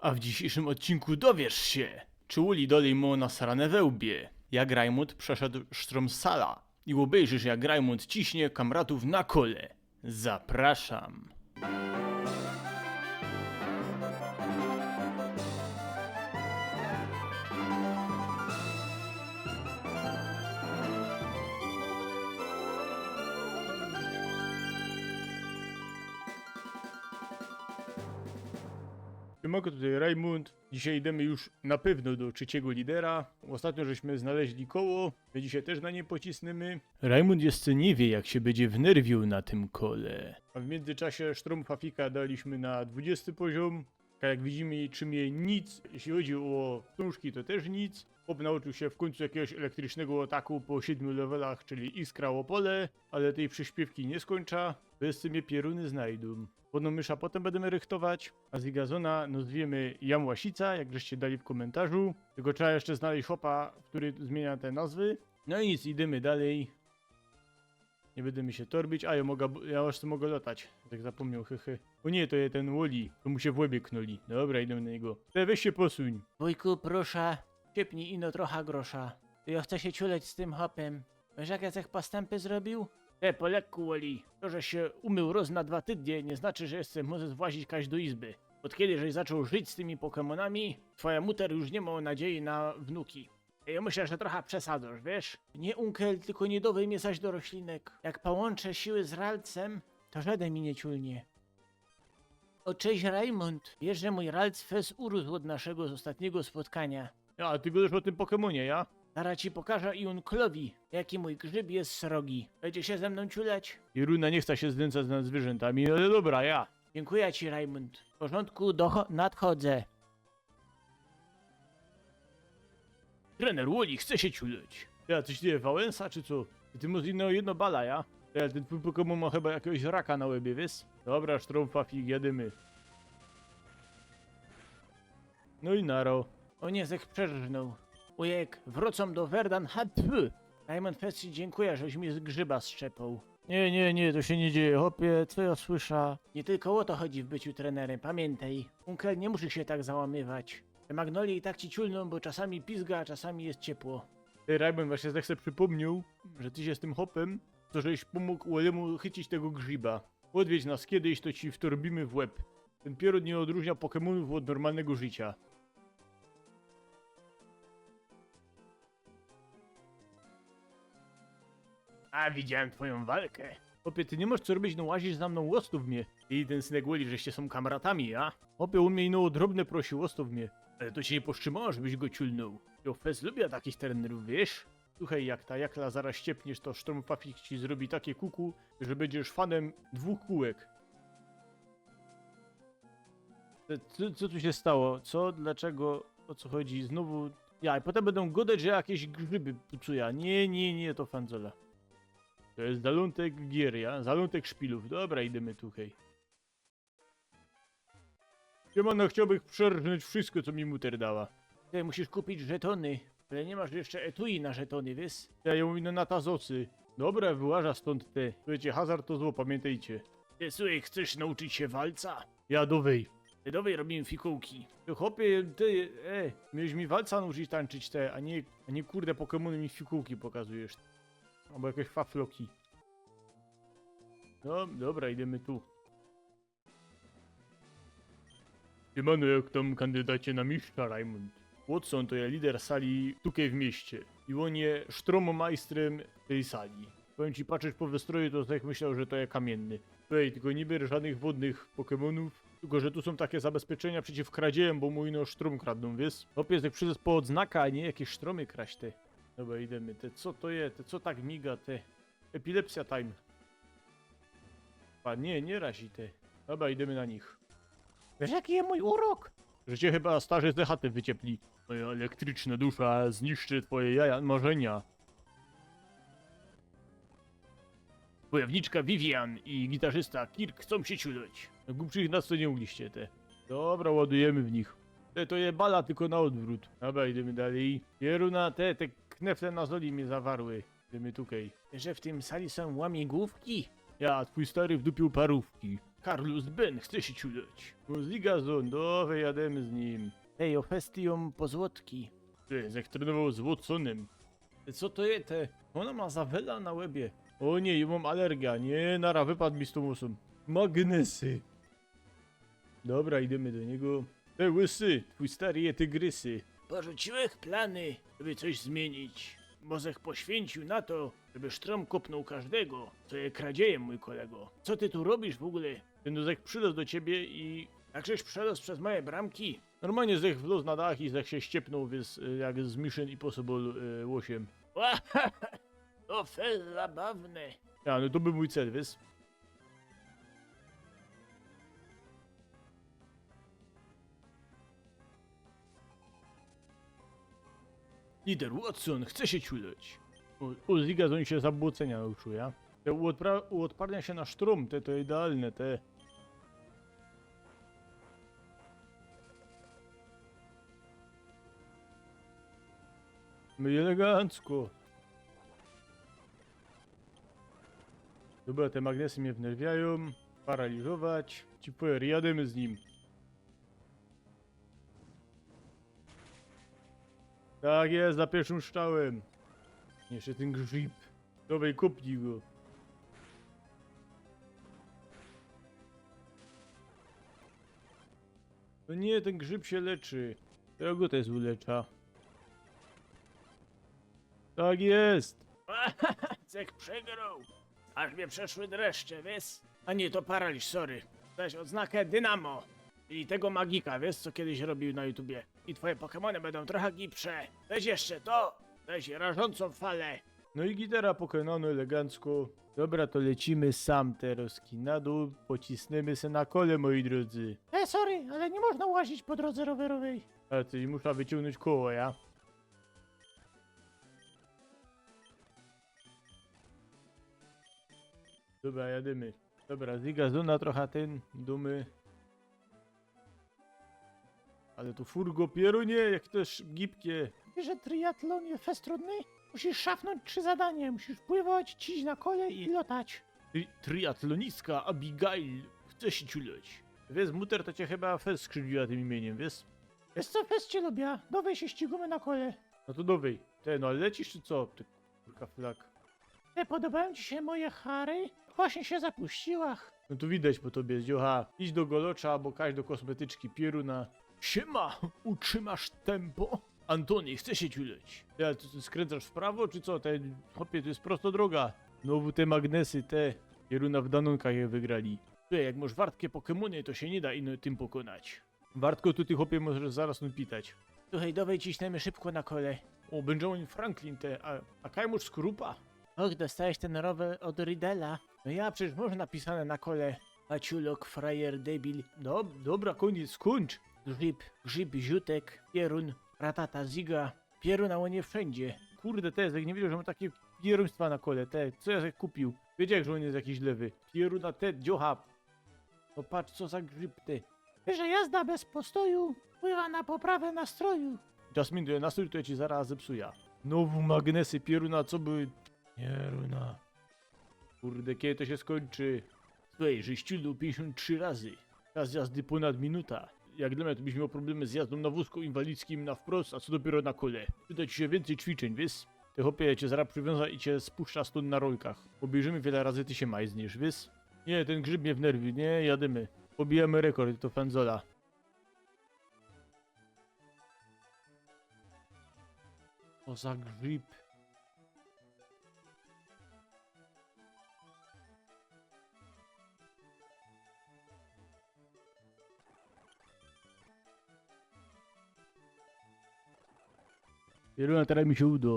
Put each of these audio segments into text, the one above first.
A w dzisiejszym odcinku dowiesz się, czy Uli dolej mu nasrane we łbie, jak Rajmund przeszedł Stromsala i obejrzysz jak Rajmund ciśnie kamratów na kole. Zapraszam. Mogę tutaj Rajmund. Dzisiaj idziemy już na pewno do trzeciego lidera. Ostatnio żeśmy znaleźli koło, my dzisiaj też na nie pocisnemy. Rajmund jeszcze nie wie jak się będzie wnerwił na tym kole. A w międzyczasie Sztromfafika daliśmy na 20 poziom. A jak widzimy czym jej nic, jeśli chodzi o wstążki to też nic. Chłop nauczył się w końcu jakiegoś elektrycznego ataku po 7 levelach, czyli iskra o pole, ale tej przyśpiewki nie skończa, bez mnie pieruny znajdą. Wodną mysza potem będziemy rychtować, a Zigazona nazwiemy Jamłasica, jak żeście dali w komentarzu. Tylko trzeba jeszcze znaleźć chłopa, który zmienia te nazwy. No i nic, idziemy dalej. Nie będziemy się torbić, a ja już mogę latać. Tak zapomniał, hehe. O nie, to jest ten Woli, to mu się w łebie knuli. Dobra, idziemy na niego. Weź się posuń. Wujku, proszę, ciepnij ino trochę grosza. Ja chcę się ciuleć z tym hopem. Wiesz jak Jacek postępy zrobił? Po lekku, Woli. To, że się umył roz na 2 tygodnie, nie znaczy, że jeszcze możesz włazić kaś do izby. Od kiedy żeś zaczął żyć z tymi Pokemonami, twoja muter już nie ma nadziei na wnuki. Ja myślę, że trochę przesadzasz, wiesz? Nie unkel, tylko nie dowej mnie zaś do roślinek. Jak połączę siły z Ralcem, to żaden mi nie ciulnie. O cześć Raymond, wiesz, że mój Ralc fez urósł od naszego ostatniego spotkania. A ty godasz o tym Pokemonie, ja? Zaraz ci pokażę i unklowi, jaki mój grzyb jest srogi. Będzie się ze mną ciuleć? Iruna nie chce się znęcać nad zwierzętami, ale dobra, ja. Dziękuję ci, Raymond. W porządku, nadchodzę. Trener Woli chce się ciuleć. Ja, coś nie Wałęsa, czy co? Ty masz jedno bala, ja? Ten twój Pokemon ma chyba jakiegoś raka na łebie, wiesz? Dobra, Sztromfafik, jedymy. No i naro. O nie, zech przerżnął. Ujek, wrócą do Verdan Hatwy. Raymond Fessi, dziękuję, żeś mi z grzyba strzepał. Nie, to się nie dzieje, hopie, co ja słysza? Nie tylko o to chodzi w byciu trenerem, pamiętaj. Unkel, nie musisz się tak załamywać. Te magnolie i tak ci ciulną, bo czasami pizga, a czasami jest ciepło. Ty, Rajmon, właśnie tak sobie przypomniał, że ty się z tym hopem, to żeś pomógł Woliemu chycić tego grzyba. Odwiedź nas kiedyś, to ci wtorbimy w łeb. Ten pieród nie odróżnia Pokemonów od normalnego życia. A, widziałem twoją walkę. Opie, ty nie masz co robić, no łazisz za mną, łostów mnie. I ten synek Woli, żeście są kamratami, a? Opie, on mnie ino drobne prosi, łostów mnie. Ale to się nie powstrzymało, żebyś go ciulnął. Jo, Fez lubię takich trenerów, wiesz? Słuchaj, jak ta jakla zaraz ściepniesz, to Sztromfafik ci zrobi takie kuku, że będziesz fanem 2 kółek. Co tu się stało? Co? Dlaczego? O co chodzi? Znowu... Ja, i potem będą godać, że jakieś grzyby pucuja. Nie, to fanzola. To jest zalątek gier, ja? Zalątek szpilów. Dobra, idziemy tutaj. Siemano, chciałbym przerżnąć wszystko, co mi muter dała. Ty musisz kupić żetony, ale nie masz jeszcze etui na żetony, wiesz? Ja ją inno na tazocy. Dobra, wyłaża stąd te. Słuchajcie, hazard to zło, pamiętajcie. Ty, słuchaj, chcesz nauczyć się walca? Ja dowej. Ty dowej robimy fikołki. To chłopie, ty, miałeś mi walca nauczyć tańczyć te, a nie kurde Pokemony mi fikułki pokazujesz. Albo jakieś fafloki. No, dobra, idziemy tu. Siemano, jak tam kandydacie na mistrza, Rajmund? Watson to jest lider sali tutaj w mieście. I on jest sztromomajstrem tej sali. Powiem ci, patrzeć po wystroju, to tak myślał, że to jest kamienny. Ej, tylko nie bierz żadnych wodnych Pokemonów. Tylko, że tu są takie zabezpieczenia przeciw kradziejem, bo mój no sztrom kradną, wiesz? Chłopiec, jak przyjdę po odznaka, a nie jakieś sztromy kraść te. Dobra, idziemy. Te co to jest? Te co tak miga? Te... Epilepsja time. A nie razi te. Dobra, idziemy na nich. Wiesz jaki jest mój urok? Że cię chyba starzy z chaty wyciepli. Moja elektryczna dusza zniszczy twoje jaja marzenia. Wojowniczka Vivian i gitarzysta Kirk chcą się ciuleć. No głupszych nas to nie ugliście te. Dobra, ładujemy w nich. To je bala tylko na odwrót. Dobra, idziemy dalej. Pieruna, te knefle na zoli mnie zawarły. Idziemy tutaj. Że w tym sali są łamigłówki? Ja, twój stary wdupił parówki. Carlos Ben chce się ciulać. Zligazon, dawaj, jademy z nim. Ej, o festią pozłotki. To jest jak trenował z Watsonem. Co to jest te? Ona ma zawela na łebie. O nie, ja mam alergia. Nie, nara, wypadł mi z tą łosą. Magnesy. Dobra, idziemy do niego. Łysy, twój stary je tygrysy. Porzuciłeś plany, żeby coś zmienić. Mozek poświęcił na to, żeby sztrom kopnął każdego, co je kradziejem, mój kolego. Co ty tu robisz w ogóle? Ten dozek przylazł do ciebie i Jak żeś przelazł przez moje bramki? normalnie zdech wlazł na dach i zdech się ściepnął, więc jak z Mission Impossible łosiem. To fel zabawne. Ja, no to był mój cel, wiesz? Lider Watson chce się ciuleć. U Zigazon się zabłocenia nauczył, ja? Te uodparnia się na sztrum, te to idealne, te. My elegancko. Dobra, te magnesy mnie wnerwiają. Paraliżować. Cipuer, jademy z nim. Tak jest, za pierwszym strzałem. Jeszcze ten grzyb. Dobra, kupnij go. No nie, ten grzyb się leczy. Czego to jest ulecza? Tak jest. Cek przegrał. Aż mnie przeszły dreszcze, wiesz? A nie, to paraliż, sorry. Dałeś odznakę Dynamo. I tego magika, wiesz, co kiedyś robił na YouTubie. I twoje Pokemony będą trochę gipsze. Weź jeszcze to. Weź rażącą falę. No i gitara pokonano elegancko. Dobra, to lecimy sam teraz na dół. Pocisnemy se na kole, moi drodzy. Sorry, ale nie można łazić po drodze rowerowej. Ale ty muszę wyciągnąć koło, ja? Dobra, jadymy. Dobra, Zigazona trochę ten, dumy. Ale to furgo pierunie, jak też gibkie. Wiesz, że triatlon jest fest trudny? Musisz szafnąć 3 zadania. Musisz pływać, ciść na kole i lotać. Triatlonistka Abigail chce się ciuleć. Wiesz, muter to cię chyba fest skrzywdziła tym imieniem, wiesz? Wiesz co, fest cię lubię. Dowej się ścigamy na kole. No to dowej. Te, no ale lecisz czy co? Ty kurka flak. Podobają ci się moje chary? Właśnie się zapuściłach. No tu widać po tobie, ziocha. Idź do Golocza albo kaś do kosmetyczki Pieruna. Siema, utrzymasz tempo? Antoni, chce się ciuleć. Ja, ty skręcasz w prawo, czy co? Te, hopie, to jest prosto droga. Znowu te magnesy, te. Pieruna w Danonkach je wygrali. Ty, jak masz wartkie Pokemony, to się nie da innym tym pokonać. Wartko, tu ty hopie możesz zaraz pitać. Słuchaj, dowej ciśniemy szybko na kole. O, Benjamin Franklin, te, a Kajmusz Skorupa? Och, dostałeś ten rower od Rydela. No ja, przecież może napisane na kole. Paciulok, frajer, debil. Dobra, koniec, skończ. Grzyb, ziutek, pierun, ratata, ziga. Pieruna łonie wszędzie. Kurde, te, jak nie wiedział, że ma takie pieruństwa na kole, te, co ja sobie kupił? Wiedział, że on jest jakiś lewy. Pieruna, te, dziocha. No patrz, co za grzyb, ty. Wiesz, że jazda bez postoju wpływa na poprawę nastroju. Jasmin, to ja nastrój, to ja ci zaraz zepsuję. Znowu magnesy, pieruna, co by... Pieruna. Kurde, kiedy to się skończy? Słuchaj, żeś ciulnął 53 razy. Czas jazdy ponad minuta. Jak dla mnie, to byś miał problemy z jazdą na wózku inwalidzkim na wprost, a co dopiero na kole. Przyda ci się więcej ćwiczeń, wiesz? Te hopie, ja cię zaraz przywiąza i cię spuszcza stąd na rolkach. Obejrzymy, wiele razy ty się majzniesz, wiesz? Nie, ten grzyb mnie wnerwi, nie, jadymy. Pobijamy rekord, to fanzola. O za grzyb. Pieruna, teraz mi się uda.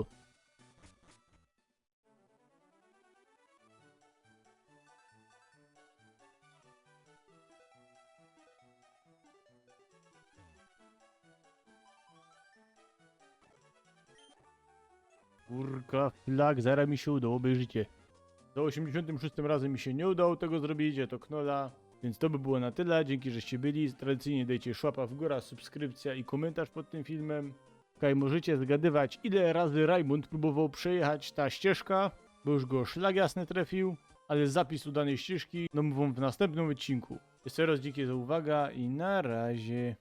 Kurka, flag, zaraz mi się udało, obejrzycie. Za 86 razem mi się nie udało tego zrobić, to knola. Więc to by było na tyle, dzięki, żeście byli. Tradycyjnie dajcie szłapa w górę, subskrypcja i komentarz pod tym filmem. Okej, możecie zgadywać, ile razy Raimund próbował przejechać ta ścieżka, bo już go szlag jasny trafił. A ale zapis udanej ścieżki no mówią w następnym odcinku. Jeszcze raz dzięki za uwagę i na razie.